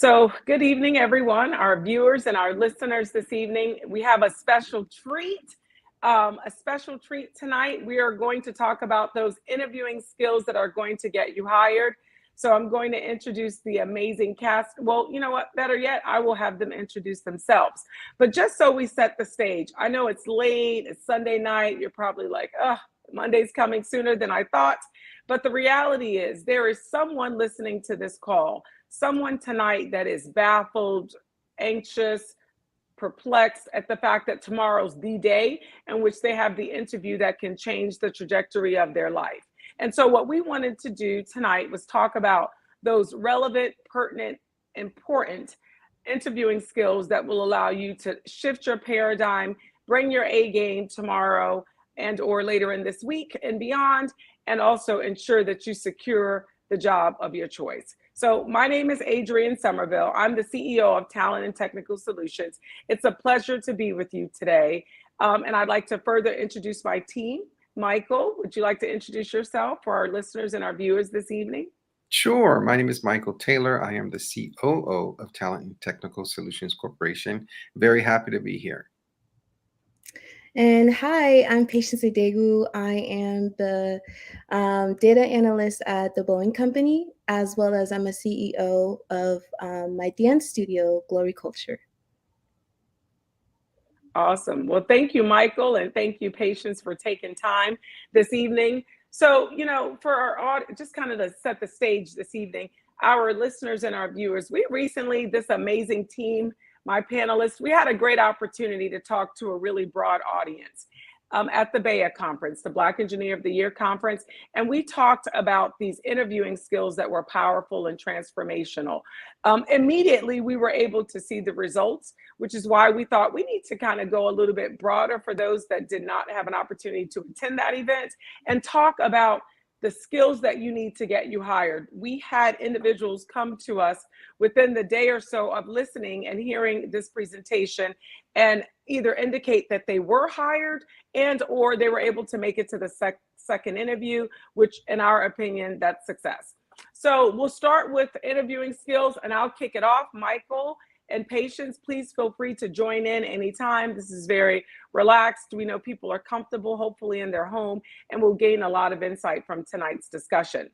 So, good evening, everyone, our viewers and our listeners this evening. We have a special treat. Tonight. We are going to talk about those interviewing skills that are going to get you hired. So, I'm going to introduce the amazing cast. Well, you know what? Better yet, I will have them introduce themselves. But just so we set the stage, I know it's late, it's Sunday night. You're probably like, oh, Monday's coming sooner than I thought. But the reality is, there is someone listening to this call, someone tonight that is baffled, anxious, perplexed at the fact that tomorrow's the day in which they have the interview that can change the trajectory of their life. And so, what we wanted to do tonight was talk about those relevant, pertinent, important interviewing skills that will allow you to shift your paradigm, bring your A game tomorrow and or later in this week and beyond, and also ensure that you secure the job of your choice. So my name is Adrienne Somerville. I'm the CEO of Talent and Technical Solutions. It's a pleasure to be with you today. And I'd like to further introduce my team. Michael, would you like to introduce yourself for our listeners and our viewers this evening? Sure. My name is Michael Taylor. I am the COO of Talent and Technical Solutions Corporation. Very happy to be here. And hi, I'm Patience Idegu. I am the data analyst at the Boeing Company, as well as I'm a CEO of my dance studio, Glory Culture. Awesome. Well, thank you, Michael, and thank you, Patience, for taking time this evening. So, for our audience, just kind of to set the stage this evening, our listeners and our viewers, we recently, this amazing team, my panelists, we had a great opportunity to talk to a really broad audience at the BEA conference, the Black Engineer of the Year conference. And we talked about these interviewing skills that were powerful and transformational. Immediately, we were able to see the results, which is why we thought we need to kind of go a little bit broader for those that did not have an opportunity to attend that event and talk about the skills that you need to get you hired. We had individuals come to us within the day or so of listening and hearing this presentation and either indicate that they were hired and or they were able to make it to the second interview, which in our opinion, that's success. So we'll start with interviewing skills and I'll kick it off. Michael and Patience, please feel free to join in anytime. This is very relaxed. We know people are comfortable, hopefully in their home, and we'll gain a lot of insight from tonight's discussion.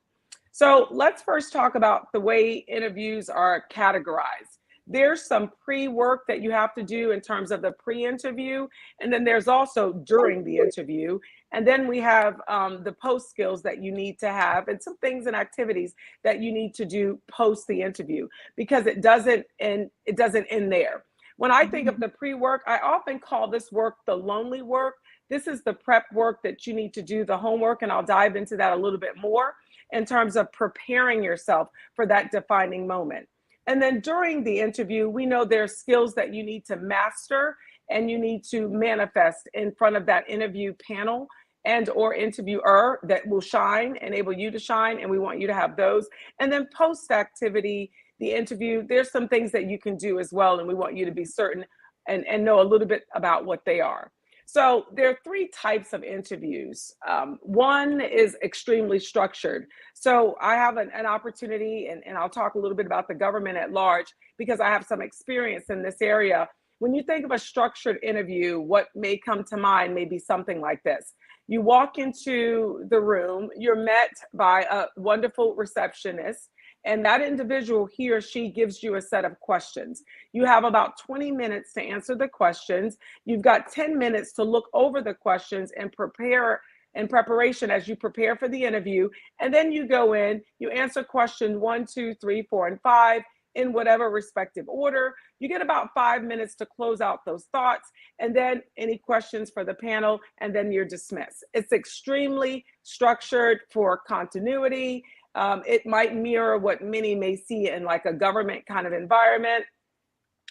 So let's first talk about the way interviews are categorized. There's some pre-work that you have to do in terms of the pre-interview, and then there's also during the interview. And then we have the post skills that you need to have and some things and activities that you need to do post the interview, because it doesn't end there. When I think of the pre-work, I often call this work the lonely work. This is the prep work that you need to do, the homework, and I'll dive into that a little bit more in terms of preparing yourself for that defining moment. And then during the interview, we know there's skills that you need to master and you need to manifest in front of that interview panel and or interviewer that will shine, enable you to shine, and we want you to have those. And then post activity, the interview, there's some things that you can do as well, and we want you to be certain and know a little bit about what they are. So there are three types of interviews. One is extremely structured. So I have an opportunity, and I'll talk a little bit about the government at large because I have some experience in this area. When you think of a structured interview, what may come to mind may be something like this. You walk into the room, you're met by a wonderful receptionist, and that individual, he or she, gives you a set of questions. You have about 20 minutes to answer the questions. You've got 10 minutes to look over the questions and prepare in preparation as you prepare for the interview. And then you go in, you answer question 1, 2, 3, 4, and 5 in whatever respective order. You get about 5 minutes to close out those thoughts, and then any questions for the panel, and then you're dismissed. It's extremely structured for continuity. It might mirror what many may see in like a government kind of environment,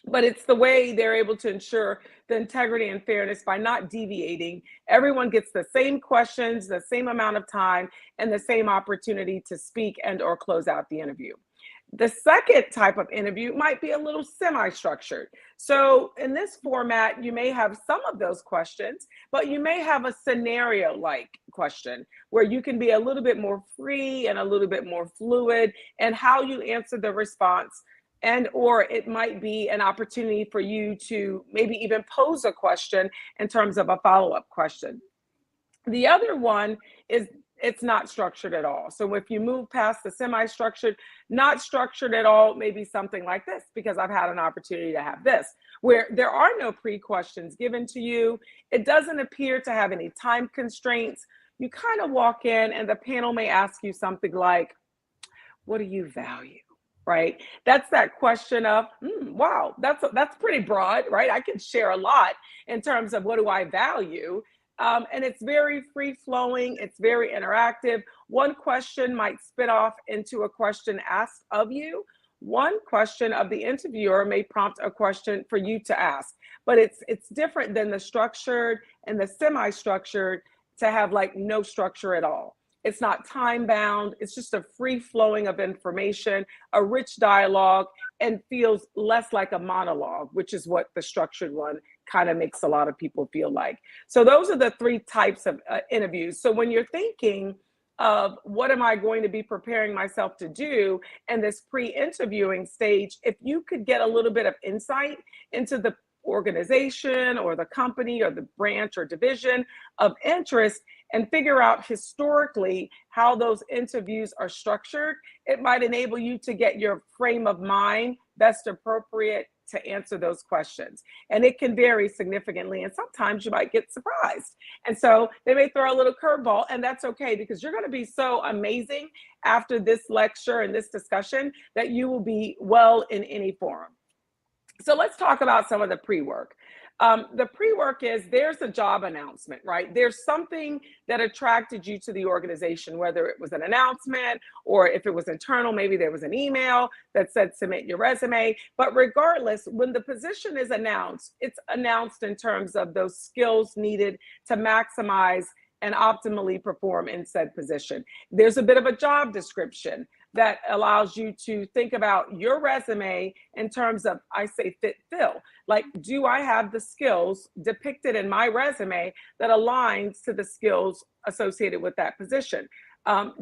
but it's the way they're able to ensure the integrity and fairness by not deviating. Everyone gets the same questions, the same amount of time, and the same opportunity to speak and or close out the interview. The second type of interview might be a little semi-structured. So in this format, you may have some of those questions, but you may have a scenario-like question where you can be a little bit more free and a little bit more fluid, and how you answer the response and or it might be an opportunity for you to maybe even pose a question in terms of a follow-up question. The other one is it's not structured at all. So if you move past the semi-structured, not structured at all, maybe something like this, because I've had an opportunity to have this, where there are no pre-questions given to you. It doesn't appear to have any time constraints. You kind of walk in and the panel may ask you something like, what do you value? Right? That's that question of, wow, that's pretty broad, right? I can share a lot in terms of what do I value. And it's very free flowing. It's very interactive. One question might spit off into a question asked of you. One question of the interviewer may prompt a question for you to ask, but it's different than the structured and the semi-structured to have like no structure at all. It's not time bound. It's just a free flowing of information, a rich dialogue, and feels less like a monologue, which is what the structured one kind of makes a lot of people feel like. So those are the three types of interviews. So when you're thinking of what am I going to be preparing myself to do in this pre-interviewing stage, if you could get a little bit of insight into the organization or the company or the branch or division of interest and figure out historically how those interviews are structured, it might enable you to get your frame of mind best appropriate to answer those questions. And it can vary significantly, and sometimes you might get surprised. And so they may throw a little curveball, and that's okay, because you're going to be so amazing after this lecture and this discussion that you will be well in any forum. So let's talk about some of the pre-work. The pre-work is there's a job announcement, right? There's something that attracted you to the organization, whether it was an announcement or if it was internal, maybe there was an email that said submit your resume. But regardless, when the position is announced, it's announced in terms of those skills needed to maximize and optimally perform in said position. There's a bit of a job description that allows you to think about your resume in terms of, I say, fit fill. Like, do I have the skills depicted in my resume that aligns to the skills associated with that position?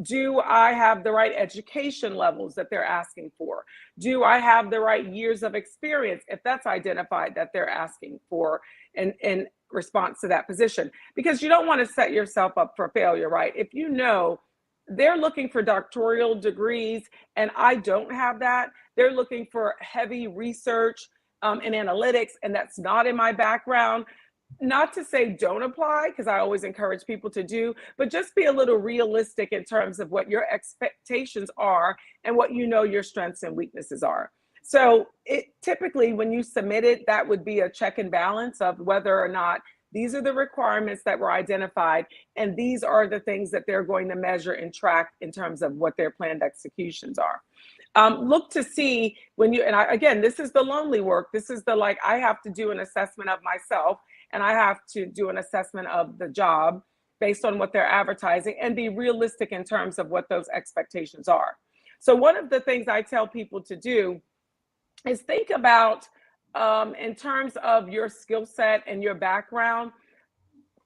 Do I have the right education levels that they're asking for? Do I have the right years of experience, if that's identified that they're asking for in response to that position? Because you don't want to set yourself up for failure, right? If you know they're looking for doctoral degrees and I don't have that, they're looking for heavy research and analytics, and that's not in my background. Not to say don't apply, because I always encourage people to do, but just be a little realistic in terms of what your expectations are and what you know your strengths and weaknesses are. So it typically, when you submit it, that would be a check and balance of whether or not these are the requirements that were identified, and these are the things that they're going to measure and track in terms of what their planned executions are. Look to see when you, and again, this is the lonely work. This is the, like, I have to do an assessment of myself and I have to do an assessment of the job based on what they're advertising and be realistic in terms of what those expectations are. So one of the things I tell people to do is think about, in terms of your skill set and your background,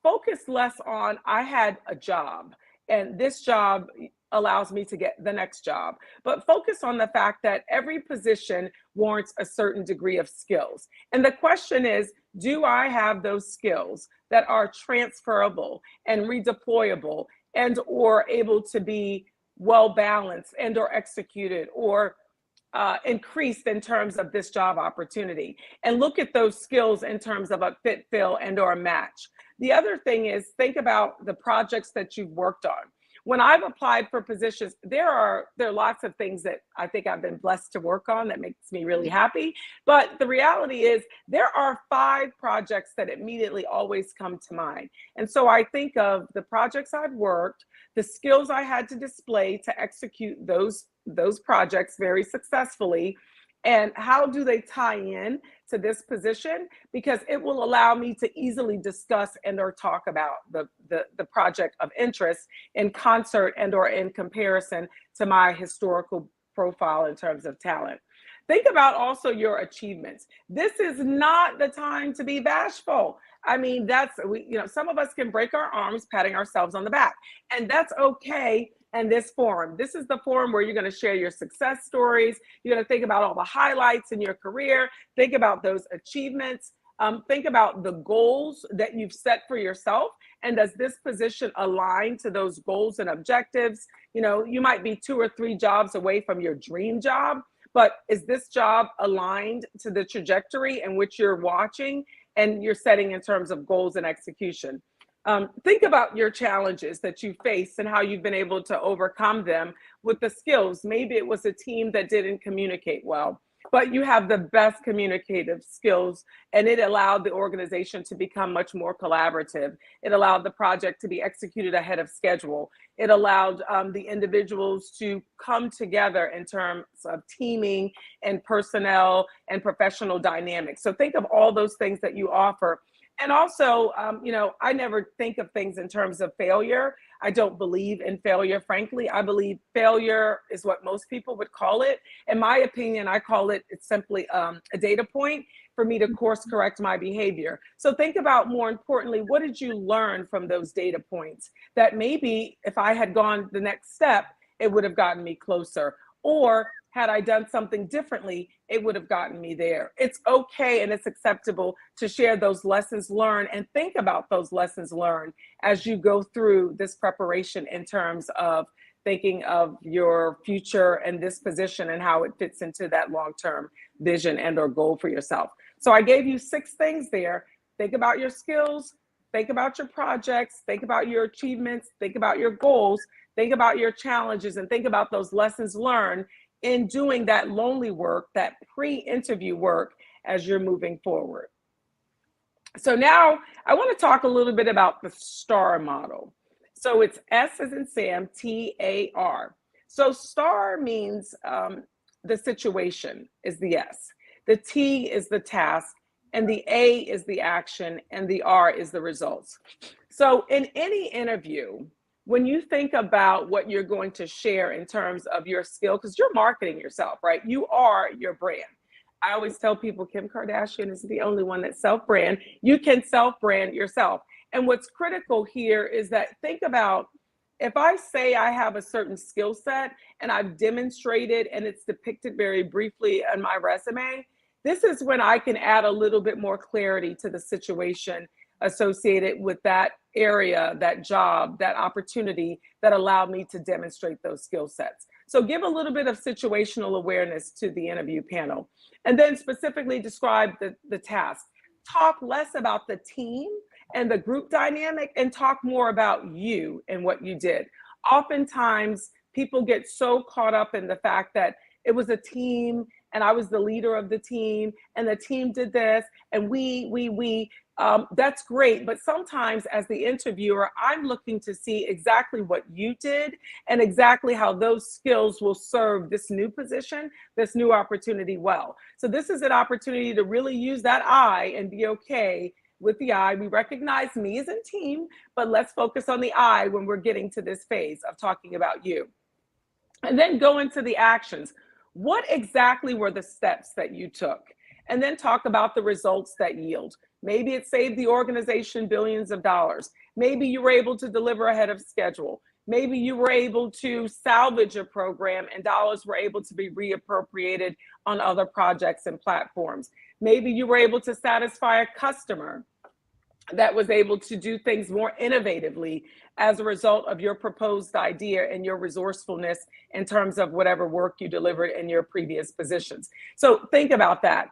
focus less on, I had a job and this job allows me to get the next job, but focus on the fact that every position warrants a certain degree of skills. And the question is, do I have those skills that are transferable and redeployable and or able to be well balanced and or executed or increased in terms of this job opportunity? And look at those skills in terms of a fit, fill, and or a match. The other thing is, think about the projects that you've worked on. When I've applied for positions, there are lots of things that I think I've been blessed to work on that makes me really happy. But the reality is there are 5 projects that immediately always come to mind. And so I think of the projects I've worked, the skills I had to display to execute those projects very successfully, and how do they tie in to this position, because it will allow me to easily discuss and or talk about the project of interest in concert and or in comparison to my historical profile in terms of talent. Think about also your achievements. This is not the time to be bashful. I mean, some of us can break our arms patting ourselves on the back, and that's okay and this forum. This is the forum where you're going to share your success stories. You're going to think about all the highlights in your career. Think about those achievements. Think about the goals that you've set for yourself. And does this position align to those goals and objectives? You know, you might be 2 or 3 jobs away from your dream job, but is this job aligned to the trajectory in which you're watching and you're setting in terms of goals and execution? Think about your challenges that you face and how you've been able to overcome them with the skills. Maybe it was a team that didn't communicate well, but you have the best communicative skills, and it allowed the organization to become much more collaborative. It allowed the project to be executed ahead of schedule. It allowed the individuals to come together in terms of teaming and personnel and professional dynamics. So think of all those things that you offer. And also, you know, I never think of things in terms of failure. I don't believe in failure, frankly. I believe failure is what most people would call it. In my opinion, I call it, it's simply a data point for me to course correct my behavior. So think about, more importantly, what did you learn from those data points that maybe if I had gone the next step, it would have gotten me closer? Or had I done something differently, it would have gotten me there. It's okay and it's acceptable to share those lessons learned and think about those lessons learned as you go through this preparation in terms of thinking of your future and this position and how it fits into that long-term vision and or goal for yourself. So I gave you 6 things there. Think about your skills, think about your projects, think about your achievements, think about your goals, think about your challenges, and think about those lessons learned in doing that lonely work, that pre-interview work as you're moving forward. So now I want to talk a little bit about the STAR model. So it's S as in Sam, T-A-R. So STAR means the situation is the S, the T is the task, and the A is the action, and the R is the results. So in any interview, when you think about what you're going to share in terms of your skill, because you're marketing yourself, right? You are your brand. I always tell people Kim Kardashian is the only one that self-brand. You can self-brand yourself. And what's critical here is that think about, if I say I have a certain skill set and I've demonstrated and it's depicted very briefly on my resume, this is when I can add a little bit more clarity to the situation associated with that area, that job, that opportunity that allowed me to demonstrate those skill sets. So give a little bit of situational awareness to the interview panel. And then specifically describe the task. Talk less about the team and the group dynamic and talk more about you and what you did. Oftentimes, people get so caught up in the fact that it was a team and I was the leader of the team and the team did this and we. That's great, but sometimes as the interviewer, I'm looking to see exactly what you did and exactly how those skills will serve this new position, this new opportunity well. So this is an opportunity to really use that I and be okay with the I. We recognize me as a team, but let's focus on the I when we're getting to this phase of talking about you. And then go into the actions. What exactly were the steps that you took? And then talk about the results that yield. Maybe it saved the organization billions of dollars. Maybe you were able to deliver ahead of schedule. Maybe you were able to salvage a program and dollars were able to be reappropriated on other projects and platforms. Maybe you were able to satisfy a customer that was able to do things more innovatively as a result of your proposed idea and your resourcefulness in terms of whatever work you delivered in your previous positions. So think about that.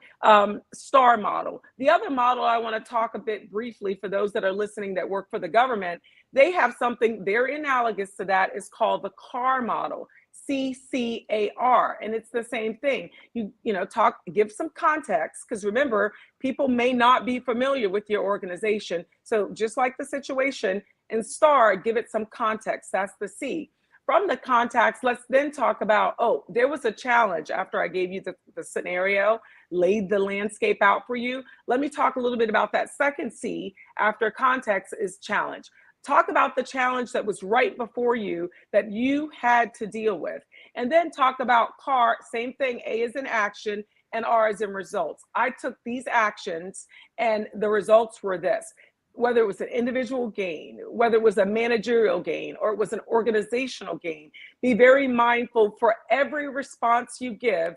STAR model. The other model I want to talk a bit briefly for those that are listening that work for the government, they have something very analogous to that. Is called the CAR model. CCAR, and it's the same thing. You know, give some context, because remember, people may not be familiar with your organization. So just like the situation in STAR, give it some context. That's the C. From the context, let's then talk about, oh, there was a challenge after I gave you the scenario, laid the landscape out for you. Let me talk a little bit about that second C after context is challenge. Talk about the challenge that was right before you that you had to deal with. And then talk about CAR, same thing, A is in action and R is in results. I took these actions and the results were this. whether it was an individual gain, whether it was a managerial gain, or it was an organizational gain. Be very mindful for every response you give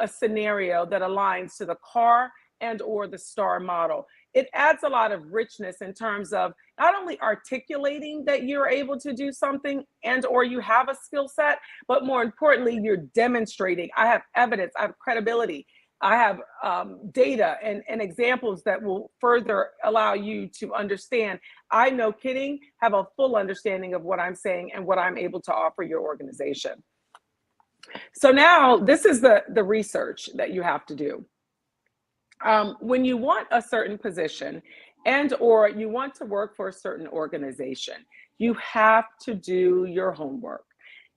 a scenario that aligns to the CAR and or the STAR model. It adds a lot of richness in terms of not only articulating that you're able to do something and or you have a skill set, but more importantly, you're demonstrating, I have evidence, I have credibility, I have data and examples that will further allow you to understand. I, no kidding, have a full understanding of what I'm saying and what I'm able to offer your organization. So now this is the research that you have to do. When you want a certain position and or you want to work for a certain organization, you have to do your homework.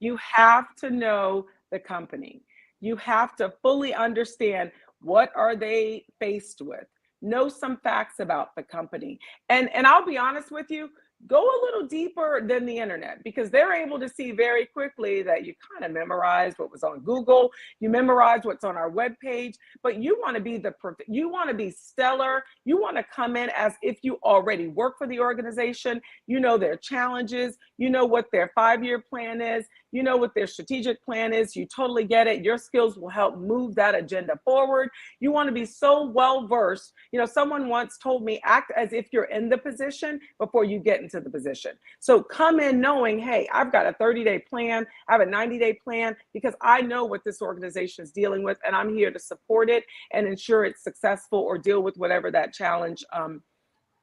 You have to know the company. You have to fully understand what are they faced with. Know some facts about the company. And I'll be honest with you, go a little deeper than the internet, because they're able to see very quickly that you kind of memorized what was on Google, you memorized what's on our webpage, but you want to be you want to be stellar. You want to come in as if you already work for the organization. You know their challenges, you know what their 5-year plan is, you know what their strategic plan is. You totally get it. Your skills will help move that agenda forward. You want to be so well versed. You know, someone once told me, act as if you're in the position before you get into the position. So come in knowing, hey, I've got a 30-day plan, I have a 90-day plan, because I know what this organization is dealing with, and I'm here to support it and ensure it's successful or deal with whatever that challenge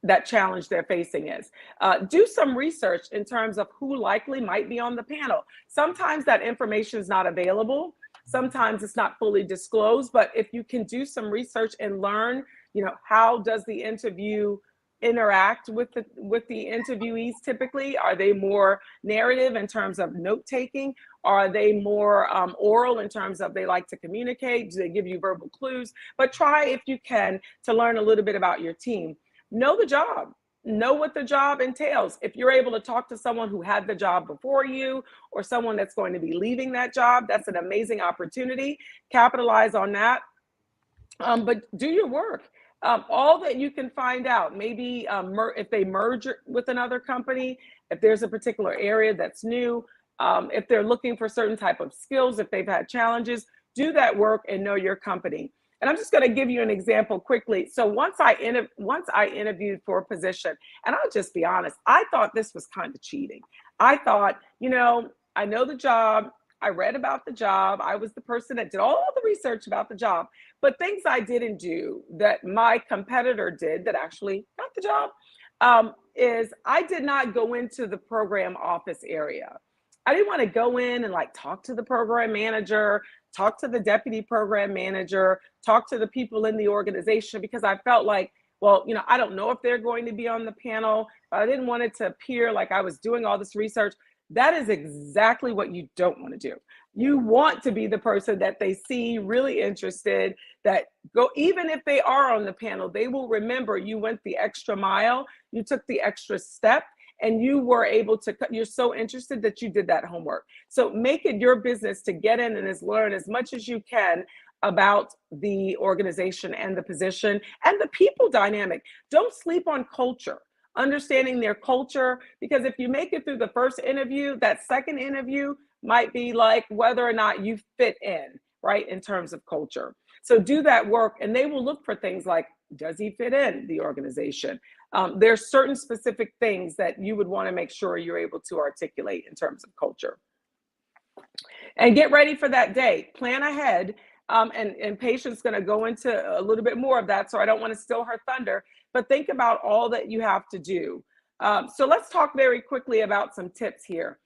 they're facing is. Do some research in terms of who likely might be on the panel. Sometimes that information is not available. Sometimes it's not fully disclosed, but if you can do some research and learn, you know, how does the interview interact with the interviewees typically? Are they more narrative in terms of note-taking? Are they more oral in terms of they like to communicate? Do they give you verbal clues? But try, if you can, to learn a little bit about your team. Know the job. Know what the job entails. If you're able to talk to someone who had the job before you or someone that's going to be leaving that job, that's an amazing opportunity. Capitalize on that. But do your work. All that you can find out, maybe if they merge with another company, if there's a particular area that's new, if they're looking for certain type of skills, if they've had challenges, do that work and know your company. And I'm just going to give you an example quickly. So once I interviewed for a position, and I'll just be honest, I thought this was kind of cheating. I thought, you know, I know the job. I read about the job. I was the person that did all the research about the job, but things I didn't do that my competitor did that actually got the job is I did not go into the program office area. I didn't want to go in and like talk to the program manager, talk to the deputy program manager, talk to the people in the organization, because I felt like, well, you know, I don't know if they're going to be on the panel. I didn't want it to appear like I was doing all this research. That is exactly what you don't want to do. You want to be the person that they see really interested, that go, even if they are on the panel, they will remember you went the extra mile, you took the extra step, and you were able to, you're so interested that you did that homework. So make it your business to get in and learn as much as you can about the organization and the position and the people dynamic. Don't sleep on culture. Understanding their culture, because if you make it through the first interview, that second interview might be like whether or not you fit in, right, in terms of culture. So do that work, and they will look for things like, does he fit in the organization? There's certain specific things that you would want to make sure you're able to articulate in terms of culture. And get ready for that day. Plan ahead. And Patient's going to go into a little bit more of that, so I don't want to steal her thunder, but think about all that you have to do. So let's talk very quickly about some tips here.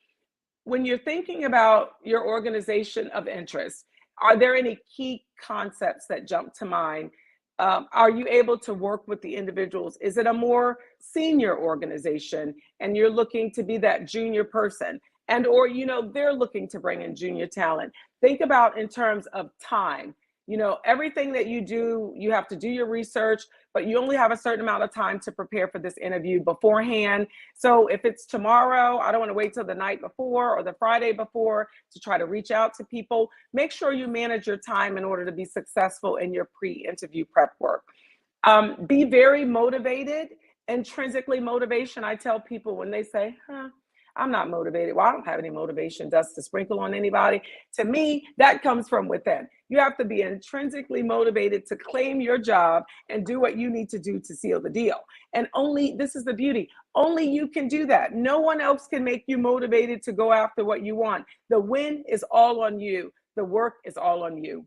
When you're thinking about your organization of interest, are there any key concepts that jump to mind? Are you able to work with the individuals? Is it a more senior organization and you're looking to be that junior person? And or, you know, they're looking to bring in junior talent. Think about in terms of time. You know, everything that you do, you have to do your research, but you only have a certain amount of time to prepare for this interview beforehand. So if it's tomorrow, I don't want to wait till the night before or the Friday before to try to reach out to people. Make sure you manage your time in order to be successful in your pre-interview prep work. Be very motivated Intrinsically motivation, I tell people when they say, I'm not motivated. Well, I don't have any motivation dust to sprinkle on anybody. To me, that comes from within. You have to be intrinsically motivated to claim your job and do what you need to do to seal the deal. And only, this is the beauty, only you can do that. No one else can make you motivated to go after what you want. The win is all on you. The work is all on you.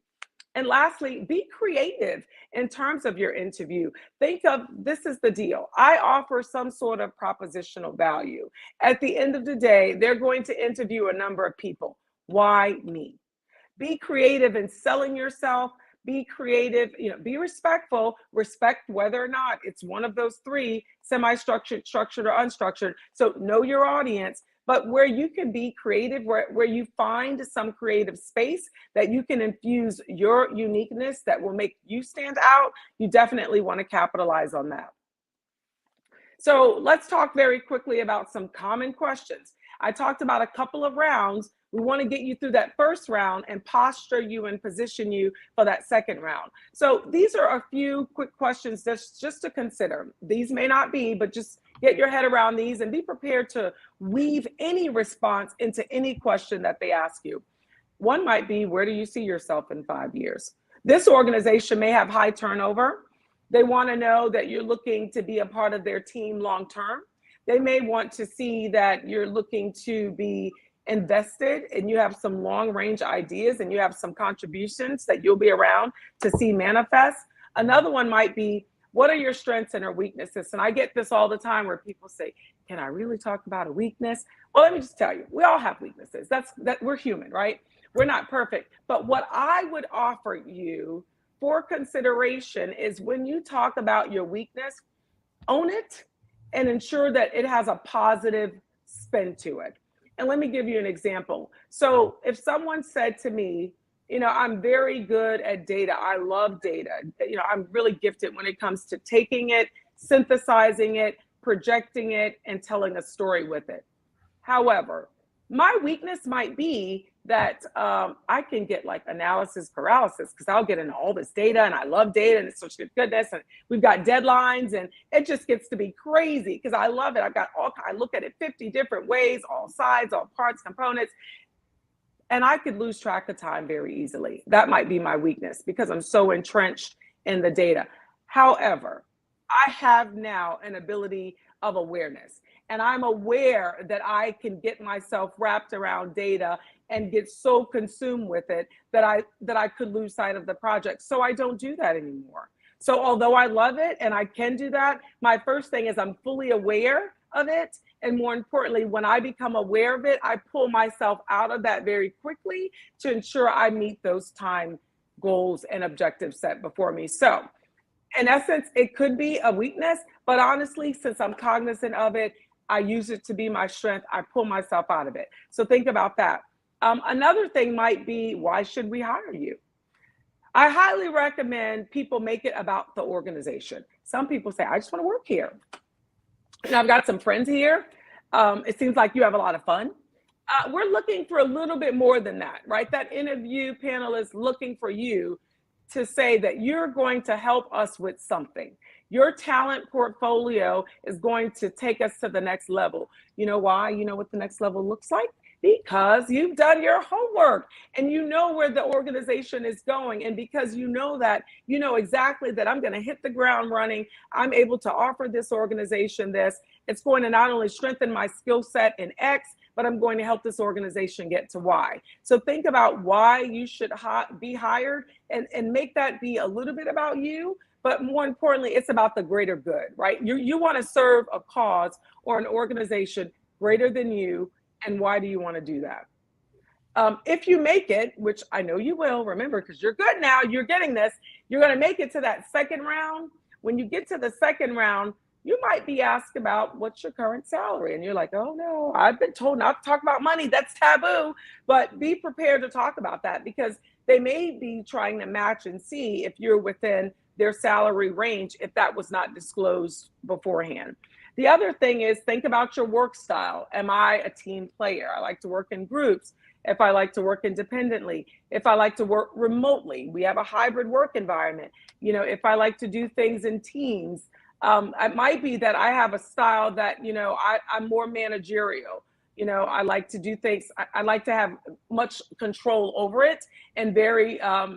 And lastly, be creative in terms of your interview. Think of, this is the deal. I offer some sort of propositional value. At the end of the day, they're going to interview a number of people. Why me? Be creative in selling yourself. Be creative, be respectful. Respect whether or not it's one of those three, semi-structured, structured, or unstructured. So know your audience. But where you can be creative, where you find some creative space that you can infuse your uniqueness that will make you stand out, you definitely want to capitalize on that. So let's talk very quickly about some common questions. I talked about a couple of rounds. We want to get you through that first round and posture you and position you for that second round. So these are a few quick questions just to consider. These may not be, but just get your head around these and be prepared to weave any response into any question that they ask you. One might be, where do you see yourself in 5 years? This organization may have high turnover. They want to know that you're looking to be a part of their team long term. They may want to see that you're looking to be invested and you have some long range ideas and you have some contributions that you'll be around to see manifest. Another one might be, what are your strengths and your weaknesses? And I get this all the time where people say, can I really talk about a weakness? Well, let me just tell you, we all have weaknesses. That we're human, right? We're not perfect. But what I would offer you for consideration is when you talk about your weakness, own it and ensure that it has a positive spin to it. And let me give you an example. So if someone said to me, I'm very good at data. I love data. I'm really gifted when it comes to taking it, synthesizing it, projecting it, and telling a story with it. However, my weakness might be that I can get like analysis paralysis because I'll get into all this data and I love data and it's such good goodness and we've got deadlines and it just gets to be crazy because I love it. I look at it 50 different ways, all sides, all parts, components, and I could lose track of time very easily. That might be my weakness because I'm so entrenched in the data. However, I have now an ability of awareness. And I'm aware that I can get myself wrapped around data and get so consumed with it that I could lose sight of the project. So I don't do that anymore. So although I love it and I can do that, my first thing is I'm fully aware of it. And more importantly, when I become aware of it, I pull myself out of that very quickly to ensure I meet those time goals and objectives set before me. So in essence, it could be a weakness, but honestly, since I'm cognizant of it, I use it to be my strength. I pull myself out of it. So think about that. Another thing might be, why should we hire you? I highly recommend people make it about the organization. Some people say, I just want to work here. And I've got some friends here. It seems like you have a lot of fun. We're looking for a little bit more than that, right? That interview panel is looking for you to say that you're going to help us with something. Your talent portfolio is going to take us to the next level. You know why? You know what the next level looks like? Because you've done your homework and you know where the organization is going. And because you know that, you know exactly that I'm going to hit the ground running. I'm able to offer this organization this. It's going to not only strengthen my skill set in X, but I'm going to help this organization get to Y. So think about why you should be hired and make that be a little bit about you. But more importantly, it's about the greater good, right? You want to serve a cause or an organization greater than you. And why do you want to do that? If you make it, which I know you will, remember, because you're good now, you're getting this, you're going to make it to that second round. When you get to the second round, you might be asked about what's your current salary. And you're like, oh no, I've been told not to talk about money. That's taboo. But be prepared to talk about that because they may be trying to match and see if you're within their salary range if that was not disclosed beforehand. The other thing is think about your work style. Am I a team player? I like to work in groups. If I like to work independently, if I like to work remotely, we have a hybrid work environment. If I like to do things in teams, It might be that I have a style that, I'm more managerial. I like to do things, I like to have much control over it, and very, I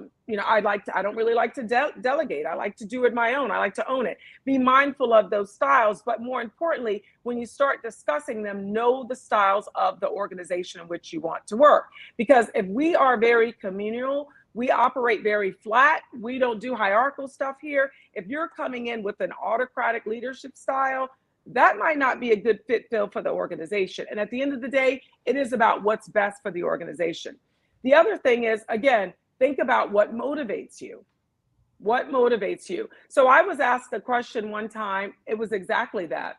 don't really like to delegate. I like to do it my own. I like to own it. Be mindful of those styles. But more importantly, when you start discussing them, know the styles of the organization in which you want to work. Because if we are very communal, we operate very flat. We don't do hierarchical stuff here. If you're coming in with an autocratic leadership style, that might not be a good fit for the organization. And at the end of the day, it is about what's best for the organization. The other thing is, again, think about what motivates you. What motivates you? So I was asked a question one time. It was exactly that.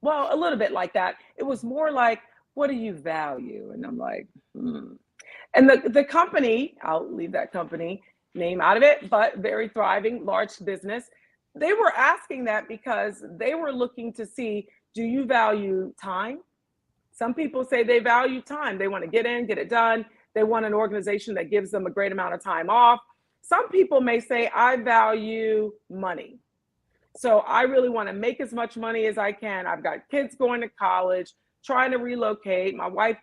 Well, a little bit like that. It was more like, what do you value? And I'm like, And the company, I'll leave that company name out of it, but very thriving, large business. They were asking that because they were looking to see, do you value time? Some people say they value time. They want to get in, get it done. They want an organization that gives them a great amount of time off. Some people may say, I value money. So I really want to make as much money as I can. I've got kids going to college, trying to relocate. My wife,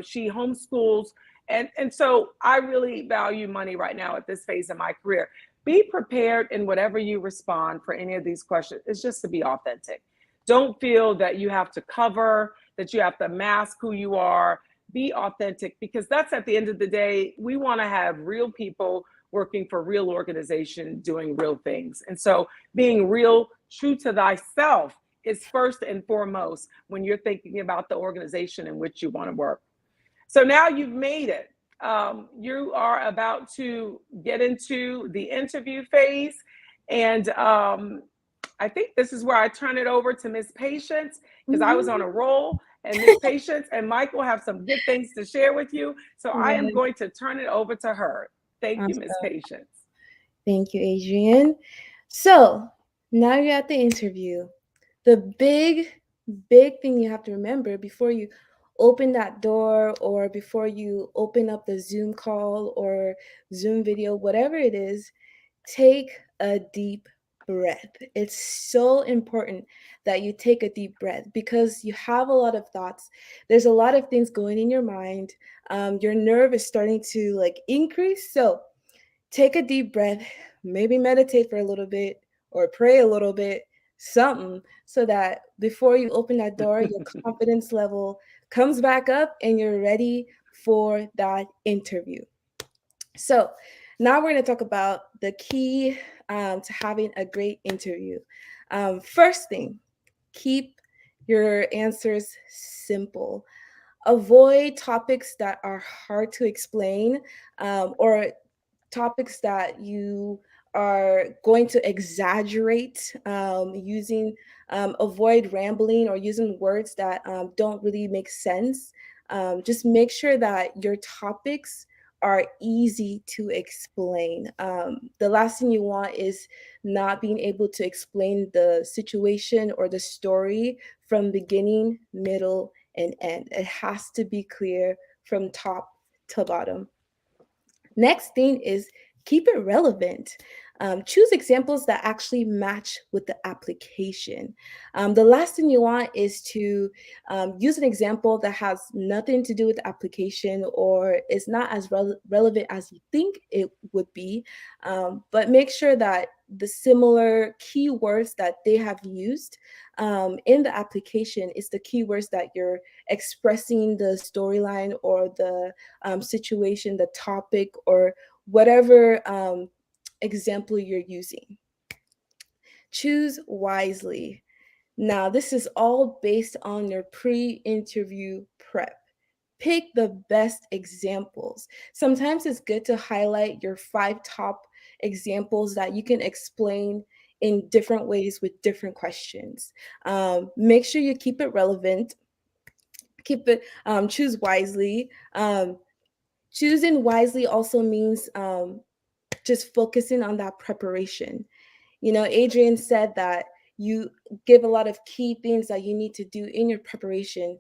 she homeschools. And so I really value money right now at this phase of my career. Be prepared in whatever you respond for any of these questions. It's just to be authentic. Don't feel that you have to cover, that you have to mask who you are. Be authentic, because that's, at the end of the day, we want to have real people working for real organization doing real things. And so being real, true to thyself is first and foremost when you're thinking about the organization in which you want to work. So now you've made it. You are about to get into the interview phase. And I think this is where I turn it over to Miss Patience, because I was on a roll, and Miss Patience and Michael have some good things to share with you. So I am going to turn it over to her. Thank you, Miss Patience. Thank you, Adrienne. So now you're at the interview. The big thing you have to remember before you open that door, or before you open up the Zoom call or Zoom video, whatever it is, take a deep breath. It's so important that you take a deep breath, because you have a lot of thoughts. There's a lot of things going in your mind. Your nerve is starting to increase. So take a deep breath, maybe meditate for a little bit or pray a little bit, something, so that before you open that door, your confidence level comes back up and you're ready for that interview. So now we're going to talk about the key to having a great interview. First thing, keep your answers simple. Avoid topics that are hard to explain, or topics that you are going to exaggerate, avoid rambling or using words that don't really make sense. Just make sure that your topics are easy to explain. The last thing you want is not being able to explain the situation or the story from beginning, middle, and end. It has to be clear from top to bottom. Next thing is keep it relevant. Choose examples that actually match with the application. The last thing you want is to use an example that has nothing to do with the application, or is not as relevant as you think it would be. But make sure that the similar keywords that they have used in the application is the keywords that you're expressing the storyline or the situation, the topic, or whatever example you're using. Choose wisely. Now, this is all based on your pre-interview prep. Pick the best examples. Sometimes it's good to highlight your 5 top examples that you can explain in different ways with different questions. Make sure you keep it relevant. Choose wisely. Choosing wisely also means just focusing on that preparation. Adrienne said that you give a lot of key things that you need to do in your preparation.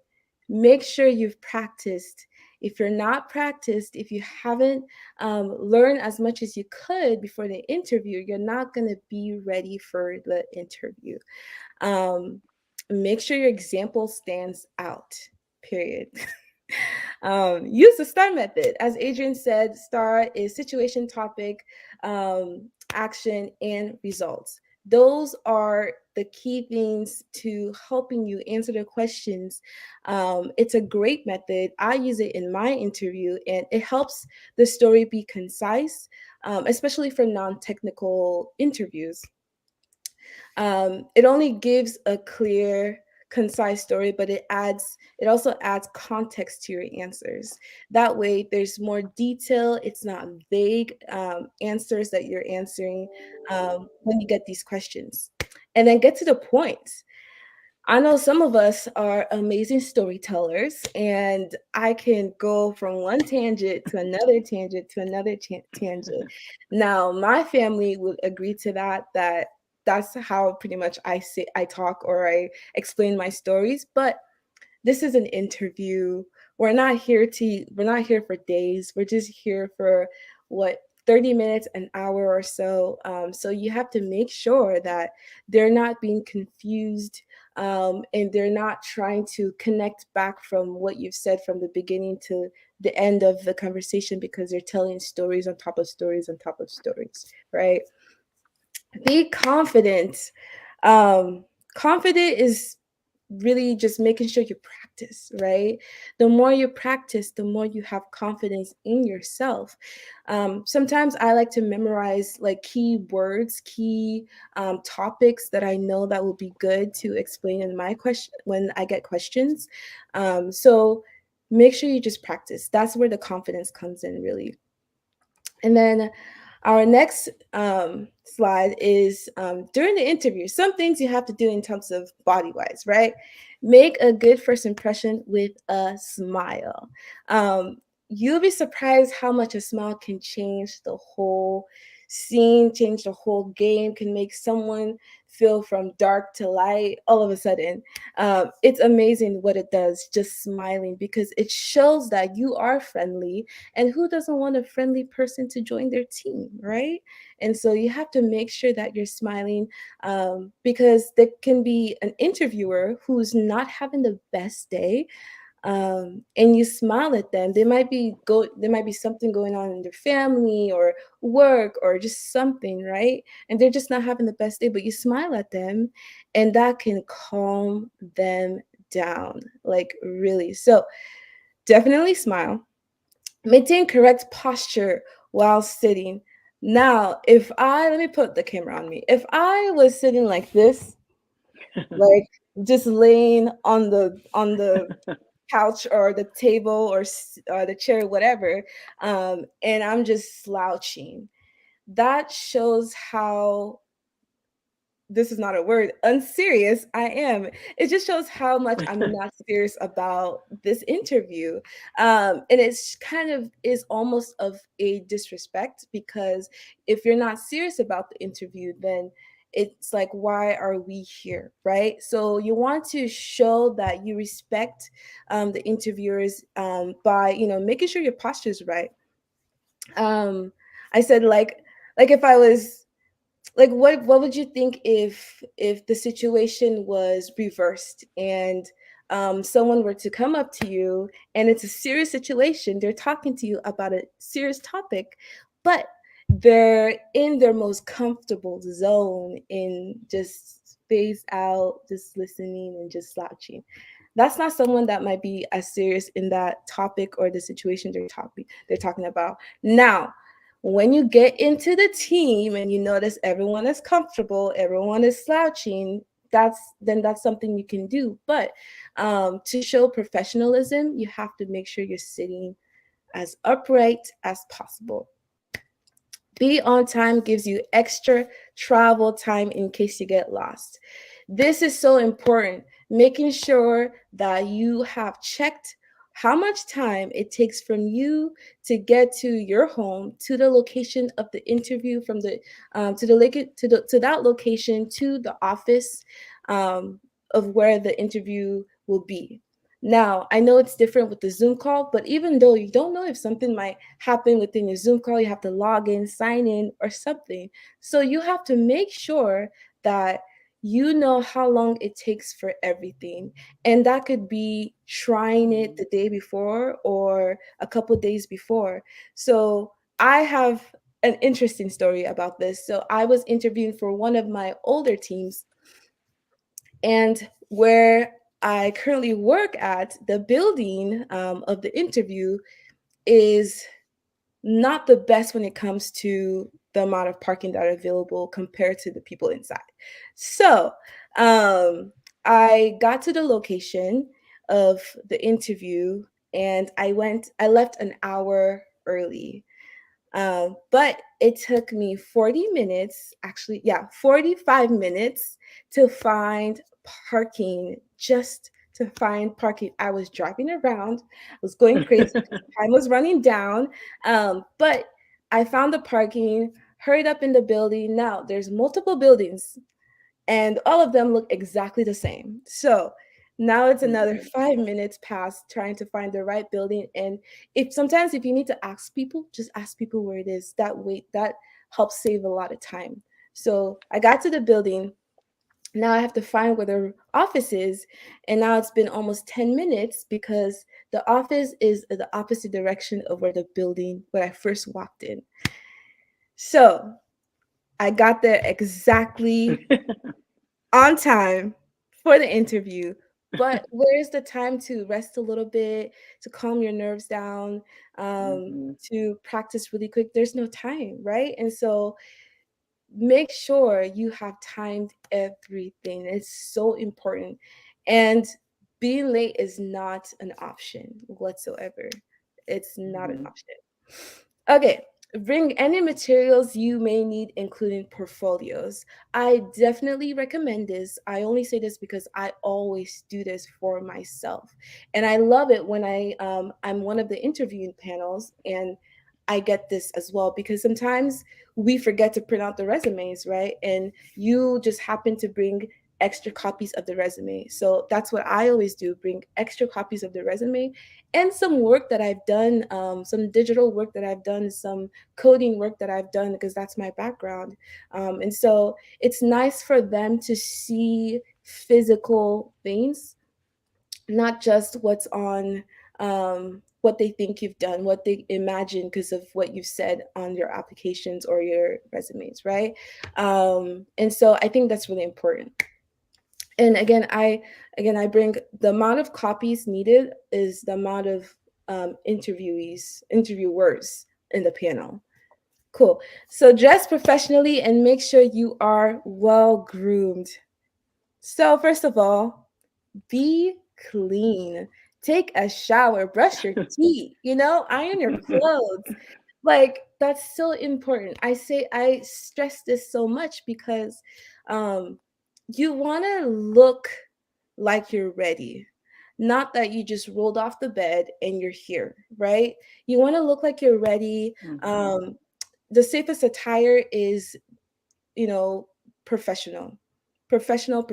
Make sure you've practiced If you're not practiced, if you haven't learned as much as you could before the interview, you're not going to be ready for the interview. Make sure your example stands out, period. Use the STAR method. As Adrian said, STAR is situation, topic, action, and results. Those are the key things to helping you answer the questions. It's a great method. I use it in my interview, and it helps the story be concise, especially for non-technical interviews. It only gives a clear, concise story, but it also adds context to your answers. That way there's more detail. It's not vague answers that you're answering when you get these questions. And then get to the point. I know some of us are amazing storytellers, and I can go from one tangent to another tangent to another tangent. Now, my family would agree to that that's how pretty much I talk or I explain my stories, but this is an interview. We're not here for days. We're just here for what 30 minutes, an hour or so. So you have to make sure that they're not being confused, and they're not trying to connect back from what you've said from the beginning to the end of the conversation, because they're telling stories on top of stories on top of stories, right? Be confident. Confident is really just making sure you practice, right? The more you practice, the more you have confidence in yourself. Sometimes I like to memorize like key words, key topics that I know that will be good to explain in my question when I get questions. So make sure you just practice. That's where the confidence comes in, really. And then our next slide is during the interview, some things you have to do in terms of body-wise, right? Make a good first impression with a smile. You'll be surprised how much a smile can change the whole scene, change the whole game, can make someone feel from dark to light all of a sudden. It's amazing what it does, just smiling, because it shows that you are friendly, and who doesn't want a friendly person to join their team, right? And so you have to make sure that you're smiling, because there can be an interviewer who's not having the best day, and you smile at them. There might be something going on in their family or work or just something, right? And they're just not having the best day, but you smile at them, and that can calm them down, like really. So definitely smile. Maintain correct posture while sitting. Now, let me put the camera on me. If I was sitting like this, like just laying on the couch or the table or the chair, whatever, and I'm just slouching, that shows how, this is not a word, unserious I am. It just shows how much I'm not serious about this interview. And it's kind of is almost of a disrespect, because if you're not serious about the interview, then it's like, why are we here, right? So you want to show that you respect the interviewers, by making sure your posture is right. I said, like if I was like, what would you think if the situation was reversed, and someone were to come up to you, and it's a serious situation, they're talking to you about a serious topic, but they're in their most comfortable zone, in just spaced out, just listening and just slouching? That's not someone that might be as serious in that topic or the situation they're talking about. Now, when you get into the team and you notice everyone is comfortable, everyone is slouching, that's something you can do. But to show professionalism, you have to make sure you're sitting as upright as possible. Be on time gives you extra travel time in case you get lost. This is so important, making sure that you have checked how much time it takes from you to get to your home, to the location of the interview, from the to that location, to the office of where the interview will be. Now, I know it's different with the Zoom call, but even though you don't know if something might happen within your Zoom call, you have to log in, sign in, or something. So you have to make sure that you know how long it takes for everything. And that could be trying it the day before or a couple days before. So I have an interesting story about this. So I was interviewing for one of my older teams, and where I currently work at, the building of the interview is not the best when it comes to the amount of parking that are available compared to the people inside. So I got to the location of the interview, and I left an hour early. But it took me 40 minutes, actually, yeah, 45 minutes to find parking, just to find parking. I was driving around, I was going crazy, time was running down. But I found the parking, hurried up in the building. Now there's multiple buildings, and all of them look exactly the same. So now it's another 5 minutes past trying to find the right building. And if you need to ask people, just ask people where it is. That helps save a lot of time. So I got to the building. Now I have to find where the office is. And now it's been almost 10 minutes because the office is in the opposite direction of where I first walked in. So I got there exactly on time for the interview. But where's the time to rest a little bit, to calm your nerves down, to practice really quick? There's no time, right? And so make sure you have timed everything. It's so important. And being late is not an option whatsoever. It's not an option. Okay, bring any materials you may need, including portfolios. I definitely recommend this. I only say this because I always do this for myself, and I love it when I'm one of the interviewing panels and I get this as well, because sometimes we forget to print out the resumes, right? And you just happen to bring extra copies of the resume. So that's what I always do, bring extra copies of the resume and some work that I've done, some digital work that I've done, some coding work that I've done, because that's my background. And so it's nice for them to see physical things, not just what's on what they think you've done, what they imagine because of what you've said on your applications or your resumes, right? And so I think that's really important. And again, I bring the amount of copies needed is the amount of interviewers in the panel. Cool. So dress professionally and make sure you are well groomed. So first of all, be clean. Take a shower, brush your teeth, iron your clothes. Like, that's so important. I stress this so much because you want to look like you're ready. Not that you just rolled off the bed and you're here, right? You want to look like you're ready. The safest attire is, professional. Professional,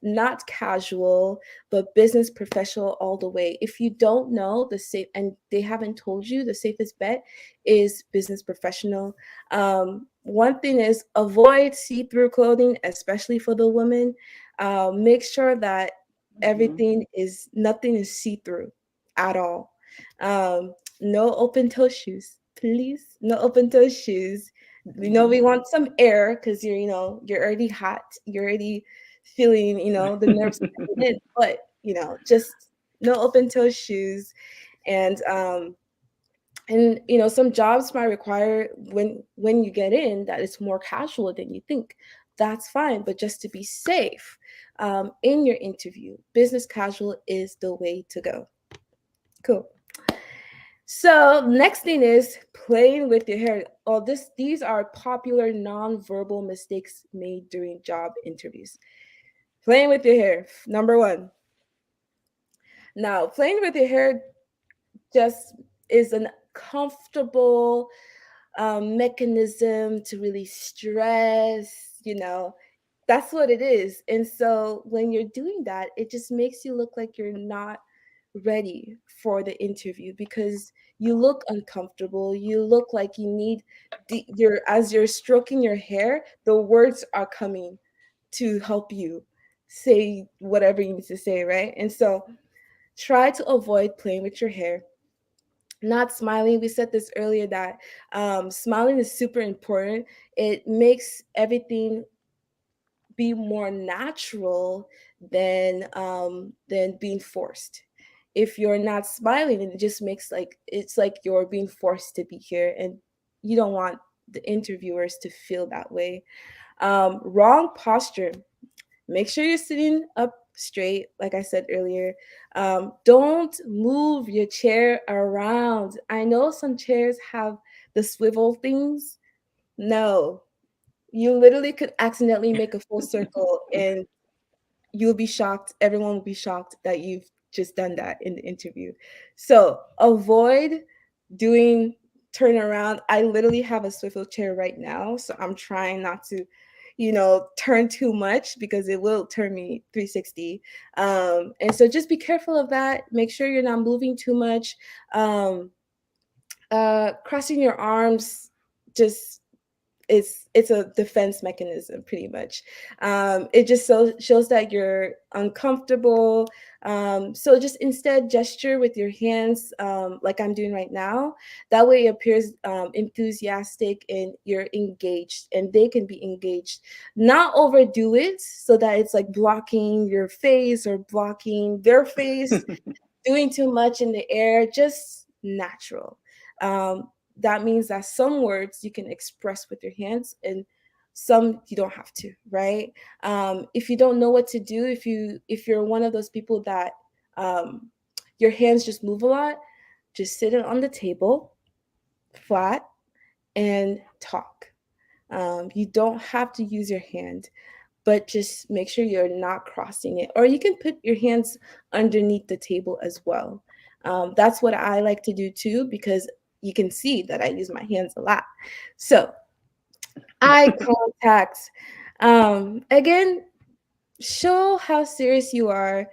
not casual, but business professional all the way. If you don't know and they haven't told you, the safest bet is business professional. One thing is avoid see-through clothing, especially for the women. Make sure that nothing is see-through at all. No open toe shoes, please. No open toe shoes. We want some air because you're already hot. You're already feeling, the nerves coming in. But, just no open toe shoes. And some jobs might require when you get in that it's more casual than you think. That's fine. But just to be safe in your interview, business casual is the way to go. Cool. So next thing is playing with your hair. These are popular nonverbal mistakes made during job interviews. Playing with your hair, number one. Now, playing with your hair just is a comfortable mechanism to release stress, That's what it is. And so when you're doing that, it just makes you look like you're not ready for the interview because you look uncomfortable. You look like you need your as you're stroking your hair, the words are coming to help you say whatever you need to say, right? And so try to avoid playing with your hair. Not smiling. We said this earlier that smiling is super important. It makes everything be more natural than being forced. If you're not smiling, it just makes like it's like you're being forced to be here, and you don't want the interviewers to feel that way. Wrong posture. Make sure you're sitting up straight, like I said earlier. Don't move your chair around. I know some chairs have the swivel things. No, you literally could accidentally make a full circle and you'll be shocked. Everyone will be shocked that you've just done that in the interview. So avoid doing turn around. I literally have a swivel chair right now, so I'm trying not to, turn too much because it will turn me 360. And so just be careful of that. Make sure you're not moving too much. Crossing your arms, just it's a defense mechanism pretty much. It just shows that you're uncomfortable. So just instead gesture with your hands, like I'm doing right now. That way it appears enthusiastic and you're engaged, and they can be engaged. Not overdo it so that it's like blocking your face or blocking their face. Doing too much in the air, just natural. That means that some words you can express with your hands and some you don't have to, right? If you don't know what to do, if you're one of those people that your hands just move a lot, just sit it on the table flat and talk. You don't have to use your hand, but just make sure you're not crossing it. Or you can put your hands underneath the table as well. That's what I like to do too, because you can see that I use my hands a lot. So, eye contact. Again, show how serious you are.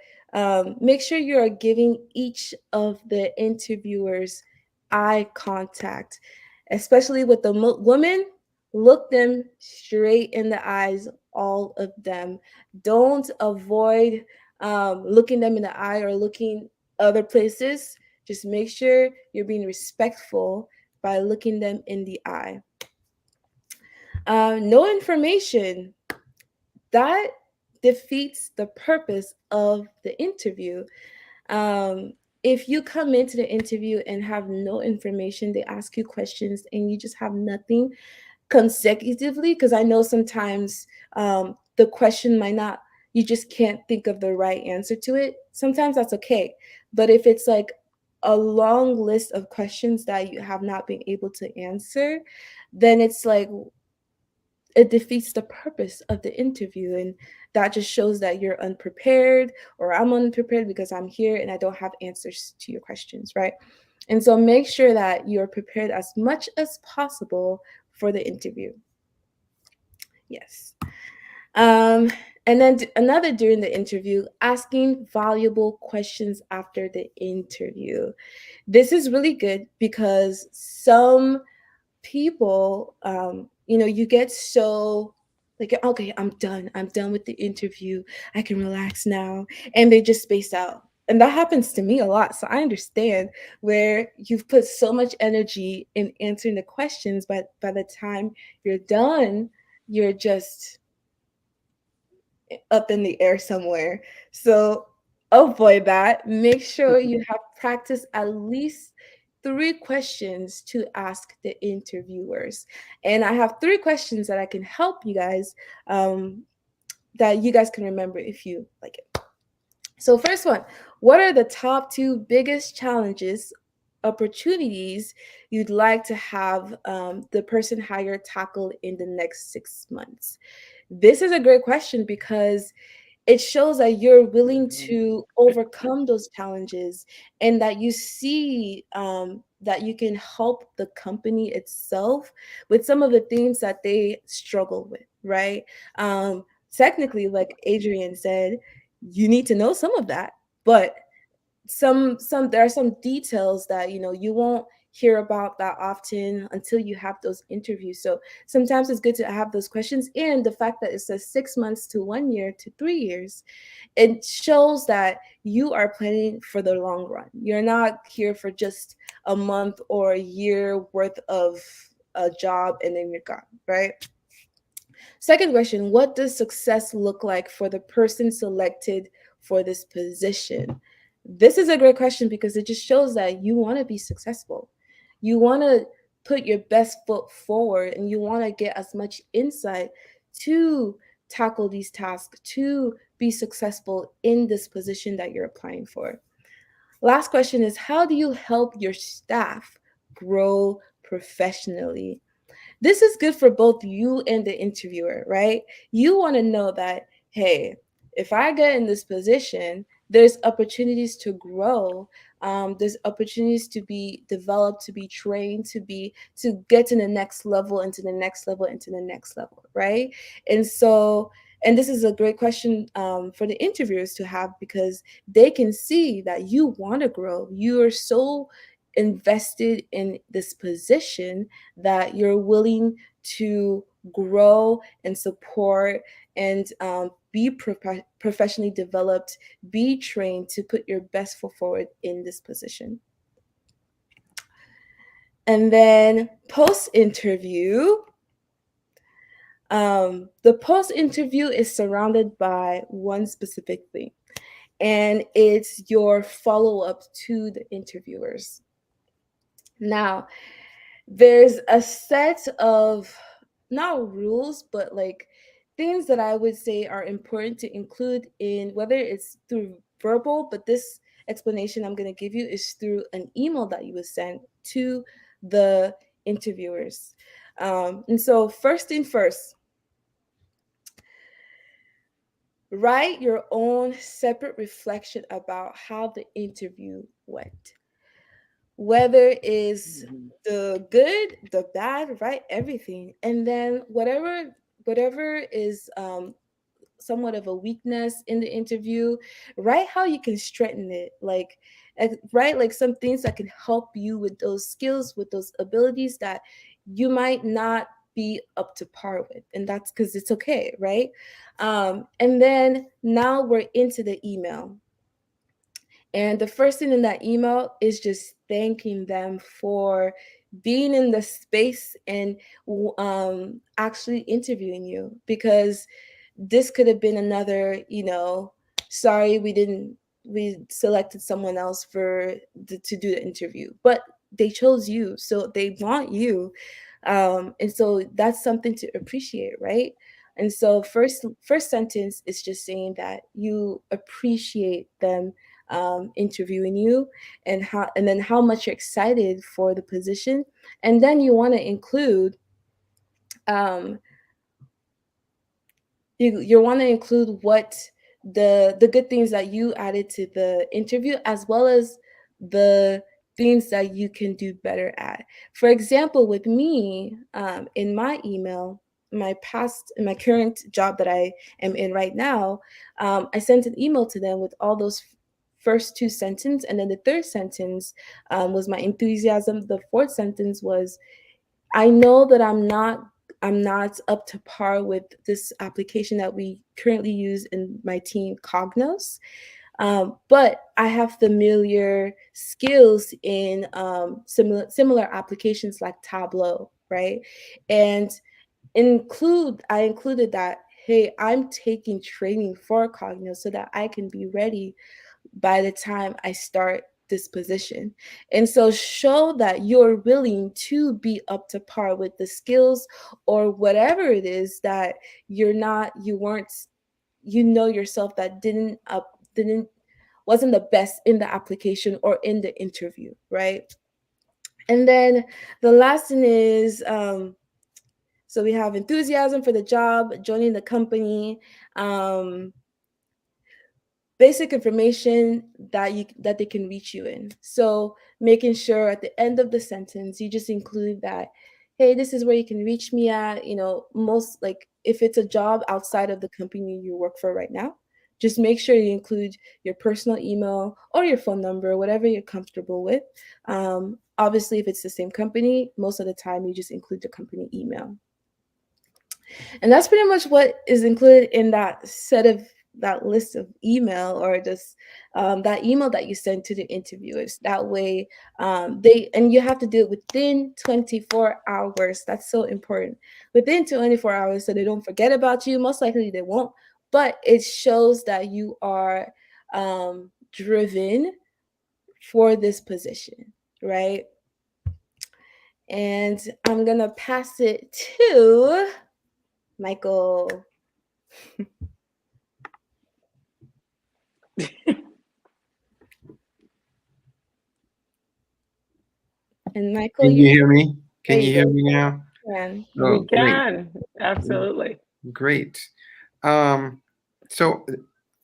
Make sure you are giving each of the interviewers eye contact, especially with the woman. Look them straight in the eyes, all of them. Don't avoid looking them in the eye or looking other places. Just make sure you're being respectful by looking them in the eye. No information. That defeats the purpose of the interview. If you come into the interview and have no information, they ask you questions and you just have nothing consecutively, because I know sometimes the question might not, you just can't think of the right answer to it. Sometimes that's okay. But if it's like a long list of questions that you have not been able to answer, then it's like it defeats the purpose of the interview, and that just shows that you're unprepared, or I'm unprepared because I'm here and I don't have answers to your questions, right? And so make sure that you're prepared as much as possible for the interview. Yes. And then another during the interview, asking valuable questions after the interview. This is really good because some people, you get so like, okay, I'm done with the interview, I can relax now, and they just space out. And that happens to me a lot, so I understand, where you've put so much energy in answering the questions, but by the time you're done, you're just up in the air somewhere. So avoid that. Make sure you have practiced at least 3 questions to ask the interviewers. And I have 3 questions that I can help you guys, that you guys can remember if you like it. So first one, what are the top 2 biggest challenges, opportunities you'd like to have the person hired tackle in the next 6 months? This is a great question because it shows that you're willing to overcome those challenges, and that you see that you can help the company itself with some of the things that they struggle with, right? technically, like Adrian said, you need to know some of that, but some there are some details that you won't hear about that often until you have those interviews. So sometimes it's good to have those questions, and the fact that it says 6 months to 1 year to 3 years, it shows that you are planning for the long run. You're not here for just a month or a year worth of a job and then you're gone, right? Second question, what does success look like for the person selected for this position? This is a great question because it just shows that you want to be successful. You want to put your best foot forward and you want to get as much insight to tackle these tasks, to be successful in this position that you're applying for. Last question is, how do you help your staff grow professionally? This is good for both you and the interviewer, right? You want to know that, hey, if I get in this position, there's opportunities to grow. There's opportunities to be developed, to be trained, to get to the next level, into the next level, into the next level, right? And so, and this is a great question for the interviewers to have, because they can see that you want to grow. You are so invested in this position that you're willing to grow and support and be professionally developed, be trained to put your best foot forward in this position. And then post-interview, the post-interview is surrounded by one specific thing, and it's your follow-up to the interviewers. Now, there's a set of not rules, but like things that I would say are important to include in, whether it's through verbal, but this explanation I'm going to give you is through an email that you would send to the interviewers. And so, first thing first, write your own separate reflection about how the interview went. Whether is the good, the bad, right? Everything. And then whatever is somewhat of a weakness in the interview, write how you can strengthen it. Like write like some things that can help you with those skills, with those abilities that you might not be up to par with. And that's because it's okay, right? And then now we're into the email. And the first thing in that email is just thanking them for being in the space and actually interviewing you, because this could have been another, sorry, we selected someone else to do the interview, but they chose you, so they want you. And so that's something to appreciate, right? And so first sentence is just saying that you appreciate them interviewing you, and then how much you're excited for the position. And then you want to include you want to include what the good things that you added to the interview, as well as the things that you can do better at. For example, with me, in my email, in my current job that I am in right now, I sent an email to them with all those first two sentences, and then the third sentence was my enthusiasm. The fourth sentence was, I know that I'm not up to par with this application that we currently use in my team, Cognos. But I have familiar skills in similar applications like Tableau, right? And I included that, hey, I'm taking training for Cognos so that I can be ready by the time I start this position. And so show that you're willing to be up to par with the skills or whatever it is that yourself that wasn't the best in the application or in the interview, right? And then the last thing is, so we have enthusiasm for the job, joining the company, basic information that they can reach you in. So making sure at the end of the sentence, you just include that, hey, this is where you can reach me at. Most like if it's a job outside of the company you work for right now, just make sure you include your personal email or your phone number, whatever you're comfortable with. Obviously, if it's the same company, most of the time you just include the company email. And that's pretty much what is included in that list of email, or just that email that you send to the interviewers. That way, you have to do it within 24 hours. That's so important. Within 24 hours, so they don't forget about you. Most likely they won't, but it shows that you are driven for this position, right? And I'm gonna pass it to Michael. And Michael, Can you hear me? Can there you you hear go. me now? Man. Oh, We great. can. Absolutely. Great. Um, so,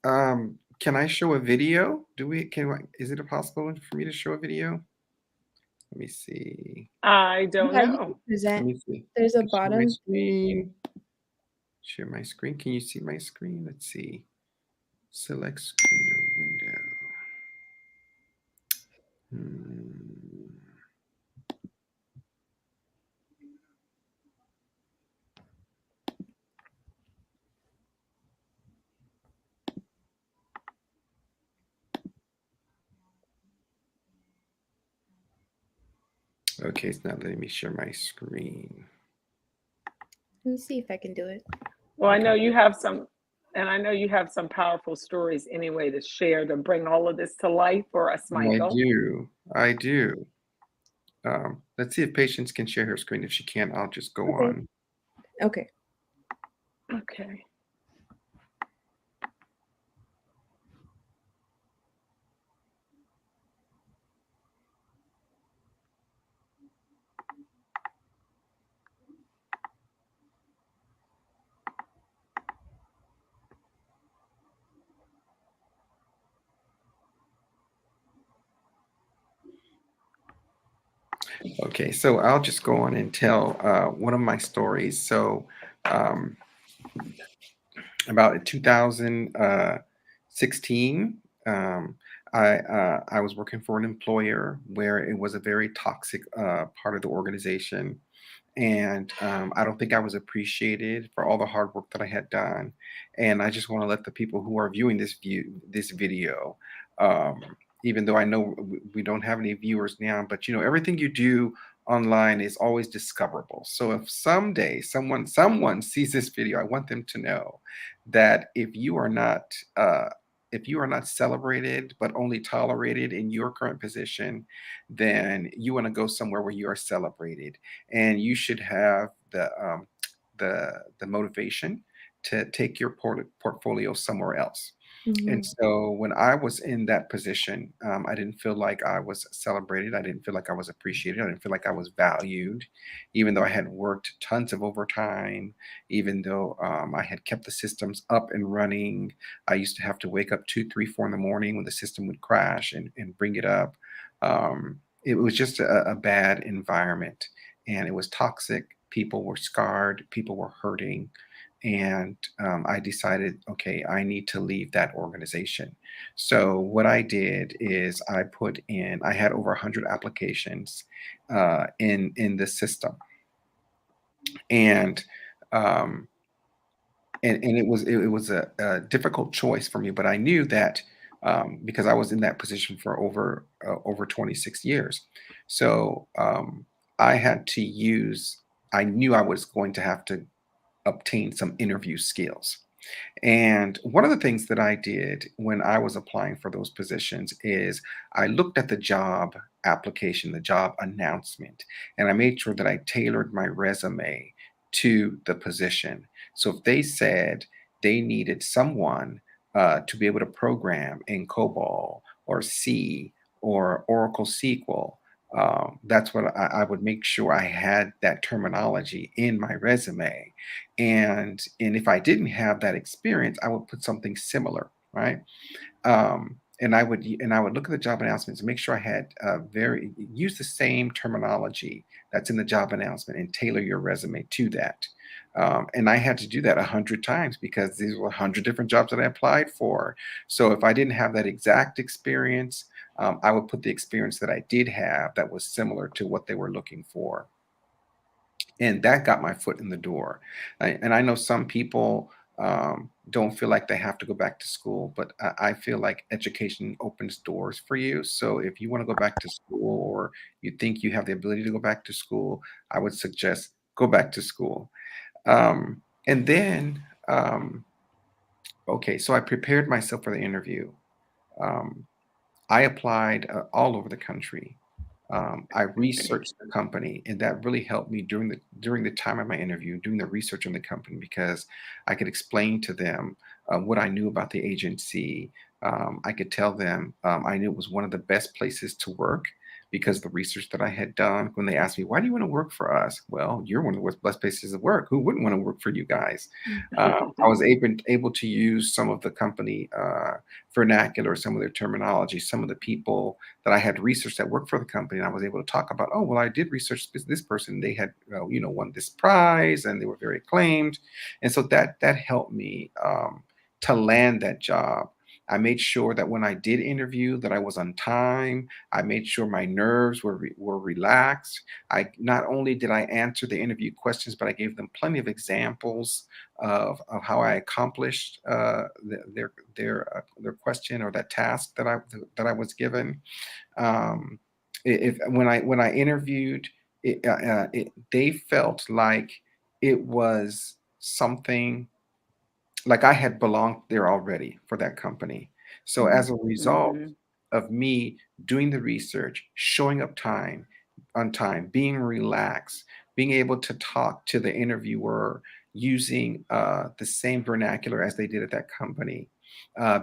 can I show a video? Is it possible for me to show a video? Let me see. I don't Yeah, you can know. Let present. me see. There's a Share my bottom. screen. Share my screen. Can you see my screen? Let's see. Select screen or window. Hmm. Okay, it's not letting me share my screen. Let me see if I can do it. Well, Okay. I know you have some powerful stories anyway to share to bring all of this to life for us, I Michael. do. I do. Let's see if Patience can share her screen. If she can't, I'll just go Okay. on. Okay. Okay. Okay, so I'll just go on and tell one of my stories. So, um, about 2016, I was working for an employer where it was a very toxic part of the organization, and I don't think I was appreciated for all the hard work that I had done. And I just want to let the people who are viewing this video, um, even though I know we don't have any viewers now, but everything you do online is always discoverable. So if someday someone sees this video, I want them to know that if you are not celebrated but only tolerated in your current position, then you want to go somewhere where you are celebrated, and you should have the motivation to take your portfolio somewhere else. And Mhm. so when I was in that position, I didn't feel like I was celebrated. I didn't feel like I was appreciated. I didn't feel like I was valued, even though I had worked tons of overtime, even though I had kept the systems up and running. I used to have to wake up 2, 3, 4 in the morning when the system would crash and bring it up. It was just a bad environment, and it was toxic. People were scarred. People were hurting, and I decided, okay, I need to leave that organization. So what I did is I had over 100 applications in the system, and um, and it was a difficult choice for me, but I knew that because I was in that position for over 26 years, so I had to use. I knew I was going to have to obtain some interview skills. And one of the things that I did when I was applying for those positions is I looked at the job application, the job announcement, and I made sure that I tailored my resume to the position. So if they said they needed someone to be able to program in COBOL or C or Oracle SQL, that's what I would make sure I had that terminology in my resume. And if I didn't have that experience, I would put something similar, right? And I would look at the job announcements and make sure I had very use the same terminology that's in the job announcement and tailor your resume to that. And I had to do that 100 times because these were 100 different jobs that I applied for. So if I didn't have that exact experience, I would put the experience that I did have that was similar to what they were looking for. And that got my foot in the door. And I know some people don't feel like they have to go back to school, but I feel like education opens doors for you. So if you want to go back to school or you think you have the ability to go back to school, I would suggest go back to school. And then, okay, so I prepared myself for the interview. Um, I applied all over the country. I researched the company, and that really helped me during the time of my interview, doing the research on the company because I could explain to them what I knew about the agency. I could tell them I knew it was one of the best places to work because of the research that I had done. When they asked me, "Why do you want to work for us?" Well, you're one of the best places to work. Who wouldn't want to work for you guys? I was able to use some of the company vernacular, some of their terminology, some of the people that I had researched that worked for the company. And I was able to talk about, oh, well, I did research this person. They had, won this prize and they were very acclaimed. And so that helped me to land that job. I made sure that when I did interview that I was on time. I made sure my nerves were relaxed. I not only did I answer the interview questions, but I gave them plenty of examples of how I accomplished their question or that task that I was given. Um, if when I interviewed, they felt like it was something like I had belonged there already for that company. So as a result Mhm. of me doing the research, showing up on time, being relaxed, being able to talk to the interviewer using the same vernacular as they did at that company,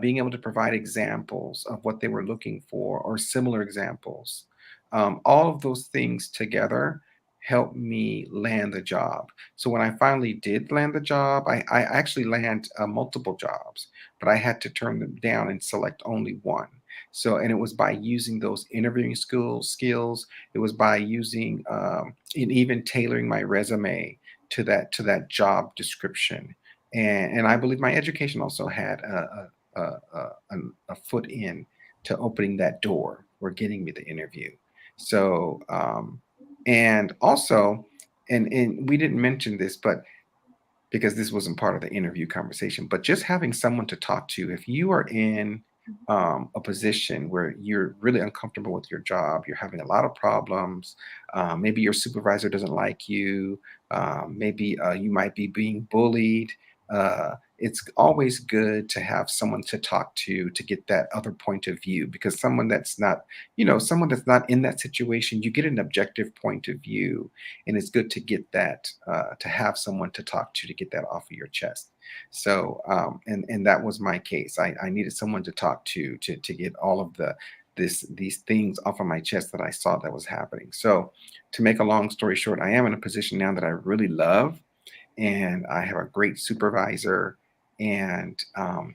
being able to provide examples of what they were looking for or similar examples. All of those things together helped me land the job. So when I finally did land the job, I actually land multiple jobs, but I had to turn them down and select only one. So, and it was by using those interviewing skills. It was by using and even tailoring my resume to that job description. And I believe my education also had a foot in to opening that door or getting me the interview. So, and also, and we didn't mention this, but because this wasn't part of the interview conversation, but just having someone to talk to, if you are in a position where you're really uncomfortable with your job, you're having a lot of problems, maybe your supervisor doesn't like you, maybe you might be being bullied. It's always good to have someone to talk to get that other point of view because someone that's not in that situation, you get an objective point of view, and it's good to get that to have someone to talk to get that off of your chest. So and that was my case. I needed someone to talk to get all of these things off of my chest that I saw that was happening. So to make a long story short, I am in a position now that I really love, and I have a great supervisor, and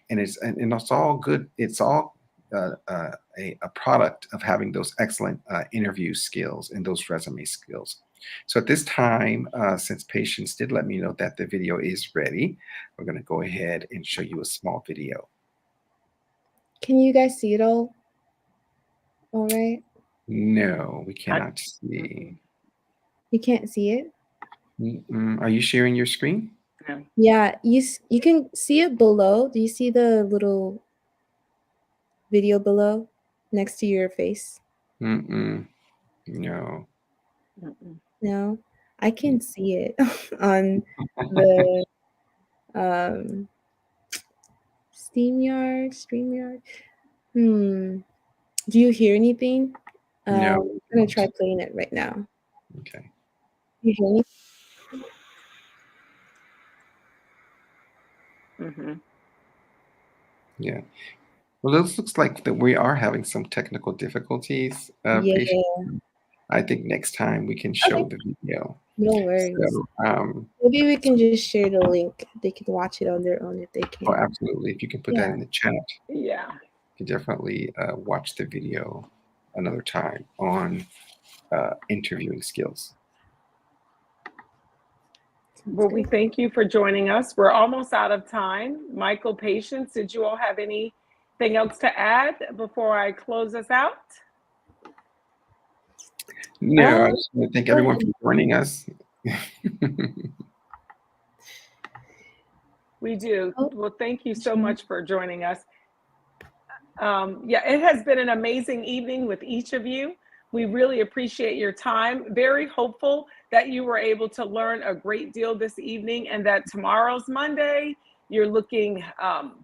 it's all good. It's all a product of having those excellent interview skills and those resume skills. So at this time, since Patience did let me know that the video is ready, we're going to go ahead and show you a small video. Can you guys see it all? All right. No, we cannot see. You can't see it? Are you sharing your screen? No. Yeah, you can see it below. Do you see the little video below next to your face? No. Mm-mm. No, I can see it on the StreamYard. Do you hear anything? No. I'm gonna try playing it right now. Okay. You hear me? Mm-hmm. Yeah. Well, this looks like that we are having some technical difficulties. Yeah, Patience. I think next time we can show okay. the video. No worries. So, Maybe we can just share the link. They can watch it on their own if they oh, can. absolutely. If you can put that Yeah. in the chat, Yeah. you can definitely watch the video another time on interviewing skills. Well, we thank you for joining us. We're almost out of time. Michael, Patience, did you all have anything else to add before I close us out? No, I just want to thank everyone for joining us. We do. Well, thank you so much for joining us. Yeah, it has been an amazing evening with each of you. We really appreciate your time. Very hopeful that you were able to learn a great deal this evening, and that tomorrow's Monday, you're looking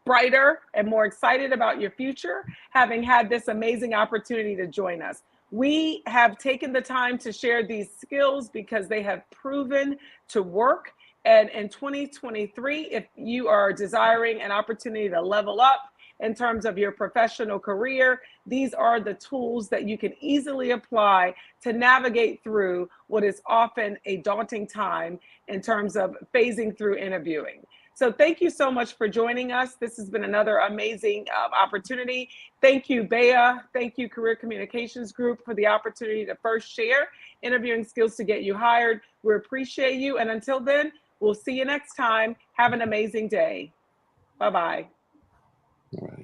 brighter and more excited about your future, having had this amazing opportunity to join us. We have taken the time to share these skills because they have proven to work. And in 2023, if you are desiring an opportunity to level up in terms of your professional career, these are the tools that you can easily apply to navigate through what is often a daunting time in terms of phasing through interviewing. So thank you so much for joining us. This has been another amazing opportunity. Thank you, Bea. Thank you, Career Communications Group, for the opportunity to first share interviewing skills to get you hired. We appreciate you. And until then, we'll see you next time. Have an amazing day. Bye-bye. All right.